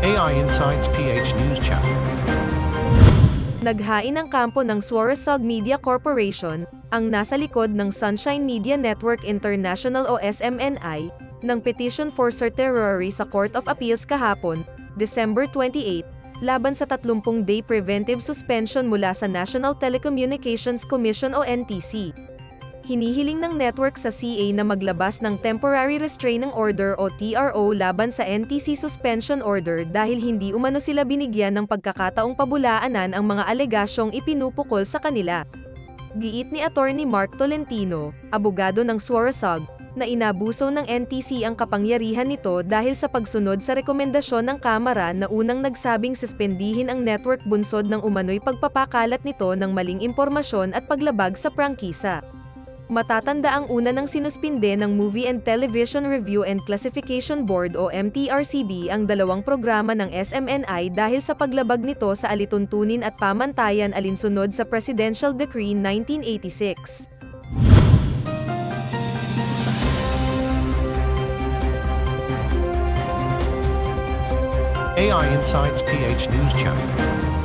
AI Insights PH News Channel. Naghain ng kampo ng Swaresog Media Corporation, ang nasa likod ng Sunshine Media Network International o SMNI, ng petition for certiorari sa Court of Appeals kahapon, December 28, laban sa 30-day preventive suspension mula sa National Telecommunications Commission o NTC. Hinihiling ng network sa CA na maglabas ng Temporary Restraining Order o TRO laban sa NTC Suspension Order dahil hindi umano sila binigyan ng pagkakataong pabulaanan ang mga alegasyong ipinupukol sa kanila. Giit ni Attorney Mark Tolentino, abogado ng Swaresog, na inabuso ng NTC ang kapangyarihan nito dahil sa pagsunod sa rekomendasyon ng Kamara na unang nagsabing suspendihin ang network bunsod ng umano'y pagpapakalat nito ng maling impormasyon at paglabag sa prangkisa. Matatanda ang una ng sinuspinde ng Movie and Television Review and Classification Board o MTRCB ang dalawang programa ng SMNI dahil sa paglabag nito sa alituntunin at pamantayan alinsunod sa Presidential Decree 1986. AI Insights PH News Channel.